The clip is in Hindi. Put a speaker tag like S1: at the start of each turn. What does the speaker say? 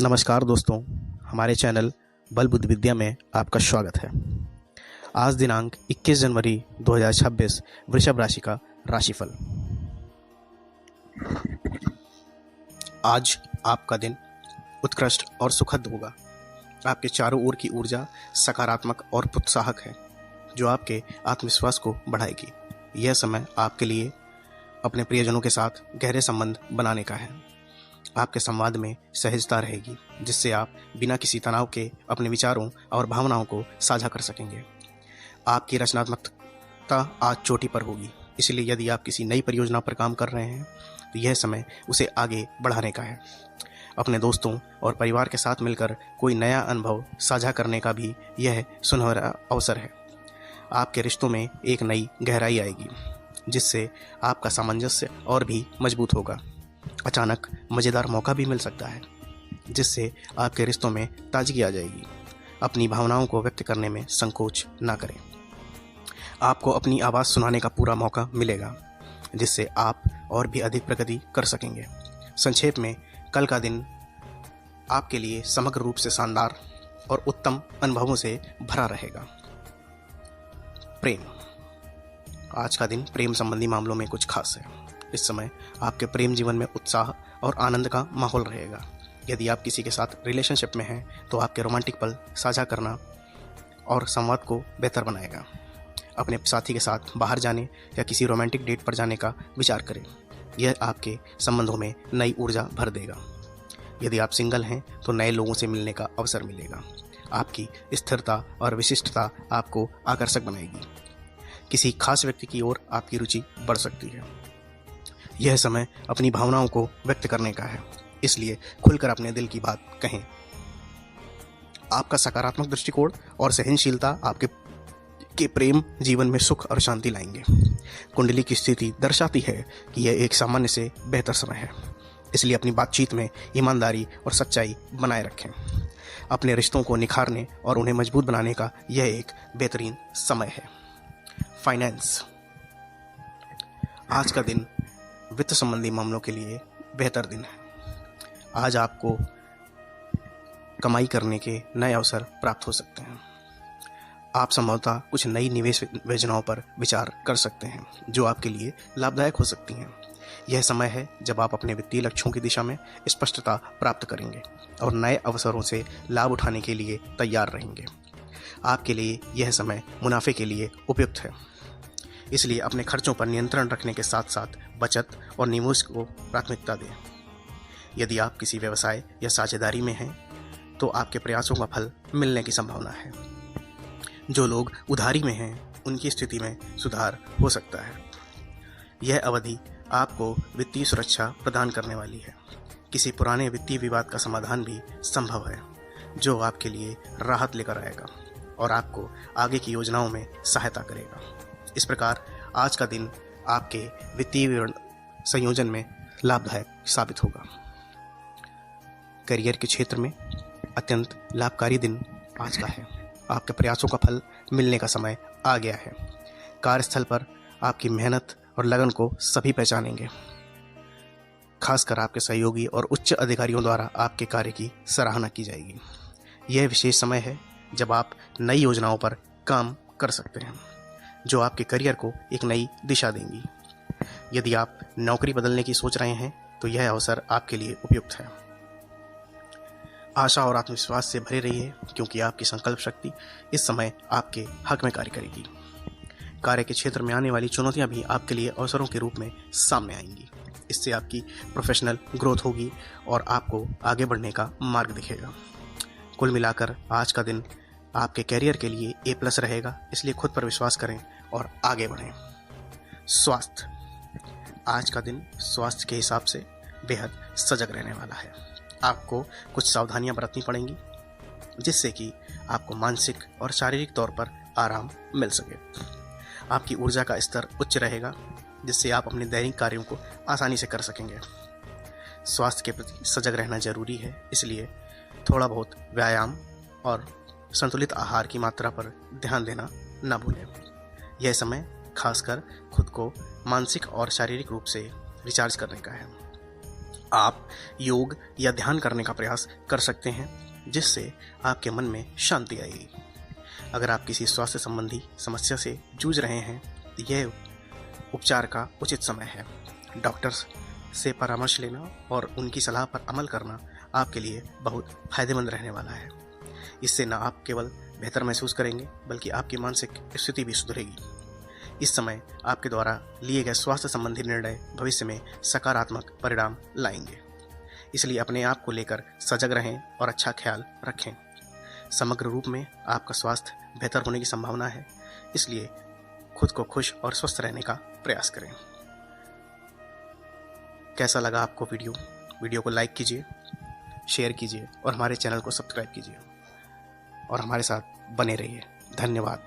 S1: नमस्कार दोस्तों, हमारे चैनल बल बुद्धि विद्या में आपका स्वागत है। आज दिनांक 21 जनवरी 2026 वृषभ राशि का राशिफल। आज आपका दिन उत्कृष्ट और सुखद होगा। आपके चारों ओर की ऊर्जा सकारात्मक और प्रोत्साहक है, जो आपके आत्मविश्वास को बढ़ाएगी। यह समय आपके लिए अपने प्रियजनों के साथ गहरे संबंध बनाने का है। आपके संवाद में सहजता रहेगी, जिससे आप बिना किसी तनाव के अपने विचारों और भावनाओं को साझा कर सकेंगे। आपकी रचनात्मकता आज चोटी पर होगी, इसलिए यदि आप किसी नई परियोजना पर काम कर रहे हैं तो यह समय उसे आगे बढ़ाने का है। अपने दोस्तों और परिवार के साथ मिलकर कोई नया अनुभव साझा करने का भी यह सुनहरा अवसर है। आपके रिश्तों में एक नई गहराई आएगी, जिससे आपका सामंजस्य और भी मजबूत होगा। अचानक मज़ेदार मौका भी मिल सकता है, जिससे आपके रिश्तों में ताजगी आ जाएगी। अपनी भावनाओं को व्यक्त करने में संकोच ना करें। आपको अपनी आवाज़ सुनाने का पूरा मौका मिलेगा, जिससे आप और भी अधिक प्रगति कर सकेंगे। संक्षेप में, कल का दिन आपके लिए समग्र रूप से शानदार और उत्तम अनुभवों से भरा रहेगा। प्रेम। आज का दिन प्रेम संबंधी मामलों में कुछ खास है। इस समय आपके प्रेम जीवन में उत्साह और आनंद का माहौल रहेगा। यदि आप किसी के साथ रिलेशनशिप में हैं तो आपके रोमांटिक पल साझा करना और संवाद को बेहतर बनाएगा। अपने साथी के साथ बाहर जाने या किसी रोमांटिक डेट पर जाने का विचार करें। यह आपके संबंधों में नई ऊर्जा भर देगा। यदि आप सिंगल हैं तो नए लोगों से मिलने का अवसर मिलेगा। आपकी स्थिरता और विशिष्टता आपको आकर्षक बनाएगी। किसी खास व्यक्ति की ओर आपकी रुचि बढ़ सकती है। यह समय अपनी भावनाओं को व्यक्त करने का है, इसलिए खुलकर अपने दिल की बात कहें। आपका सकारात्मक दृष्टिकोण और सहनशीलता आपके प्रेम जीवन में सुख और शांति लाएंगे। कुंडली की स्थिति दर्शाती है कि यह एक सामान्य से बेहतर समय है, इसलिए अपनी बातचीत में ईमानदारी और सच्चाई बनाए रखें। अपने रिश्तों को निखारने और उन्हें मजबूत बनाने का यह एक बेहतरीन समय है। फाइनेंस। आज का दिन वित्त संबंधी मामलों के लिए बेहतर दिन है। आज आपको कमाई करने के नए अवसर प्राप्त हो सकते हैं। आप संभवतः कुछ नई निवेश योजनाओं पर विचार कर सकते हैं, जो आपके लिए लाभदायक हो सकती हैं। यह समय है जब आप अपने वित्तीय लक्ष्यों की दिशा में स्पष्टता प्राप्त करेंगे और नए अवसरों से लाभ उठाने के लिए तैयार रहेंगे। आपके लिए यह समय मुनाफे के लिए उपयुक्त है, इसलिए अपने खर्चों पर नियंत्रण रखने के साथ साथ बचत और निवेश को प्राथमिकता दें। यदि आप किसी व्यवसाय या साझेदारी में हैं तो आपके प्रयासों का फल मिलने की संभावना है। जो लोग उधारी में हैं उनकी स्थिति में सुधार हो सकता है। यह अवधि आपको वित्तीय सुरक्षा प्रदान करने वाली है। किसी पुराने वित्तीय विवाद का समाधान भी संभव है, जो आपके लिए राहत लेकर आएगा और आपको आगे की योजनाओं में सहायता करेगा। इस प्रकार आज का दिन आपके वित्तीय संयोजन में लाभदायक साबित होगा। करियर के क्षेत्र में अत्यंत लाभकारी दिन आज का है। आपके प्रयासों का फल मिलने का समय आ गया है। कार्यस्थल पर आपकी मेहनत और लगन को सभी पहचानेंगे। खासकर आपके सहयोगी और उच्च अधिकारियों द्वारा आपके कार्य की सराहना की जाएगी। यह विशेष समय है जब आप नई योजनाओं पर काम कर सकते हैं, जो आपके करियर को एक नई दिशा देंगी। यदि आप नौकरी बदलने की सोच रहे हैं तो यह अवसर आपके लिए उपयुक्त है। आशा और आत्मविश्वास से भरे रहिए, क्योंकि आपकी संकल्प शक्ति इस समय आपके हक में कार्य करेगी। कार्य के क्षेत्र में आने वाली चुनौतियां भी आपके लिए अवसरों के रूप में सामने आएंगी। इससे आपकी प्रोफेशनल ग्रोथ होगी और आपको आगे बढ़ने का मार्ग दिखेगा। कुल मिलाकर आज का दिन आपके कैरियर के लिए A+ रहेगा, इसलिए खुद पर विश्वास करें और आगे बढ़ें। स्वास्थ्य। आज का दिन स्वास्थ्य के हिसाब से बेहद सजग रहने वाला है। आपको कुछ सावधानियां बरतनी पड़ेंगी, जिससे कि आपको मानसिक और शारीरिक तौर पर आराम मिल सके। आपकी ऊर्जा का स्तर उच्च रहेगा, जिससे आप अपने दैनिक कार्यों को आसानी से कर सकेंगे। स्वास्थ्य के प्रति सजग रहना जरूरी है, इसलिए थोड़ा बहुत व्यायाम और संतुलित आहार की मात्रा पर ध्यान देना न भूलें। यह समय खासकर खुद को मानसिक और शारीरिक रूप से रिचार्ज करने का है। आप योग या ध्यान करने का प्रयास कर सकते हैं, जिससे आपके मन में शांति आएगी। अगर आप किसी स्वास्थ्य संबंधी समस्या से जूझ रहे हैं तो यह उपचार का उचित समय है। डॉक्टर्स से परामर्श लेना और उनकी सलाह पर अमल करना आपके लिए बहुत फायदेमंद रहने वाला है। इससे न आप केवल बेहतर महसूस करेंगे, बल्कि आपकी मानसिक स्थिति भी सुधरेगी। इस समय आपके द्वारा लिए गए स्वास्थ्य संबंधी निर्णय भविष्य में सकारात्मक परिणाम लाएंगे। इसलिए अपने आप को लेकर सजग रहें और अच्छा ख्याल रखें। समग्र रूप में आपका स्वास्थ्य बेहतर होने की संभावना है, इसलिए खुद को खुश और स्वस्थ रहने का प्रयास करें। कैसा लगा आपको वीडियो को लाइक कीजिए, शेयर कीजिए और हमारे चैनल को सब्सक्राइब कीजिए और हमारे साथ बने रहिए। धन्यवाद।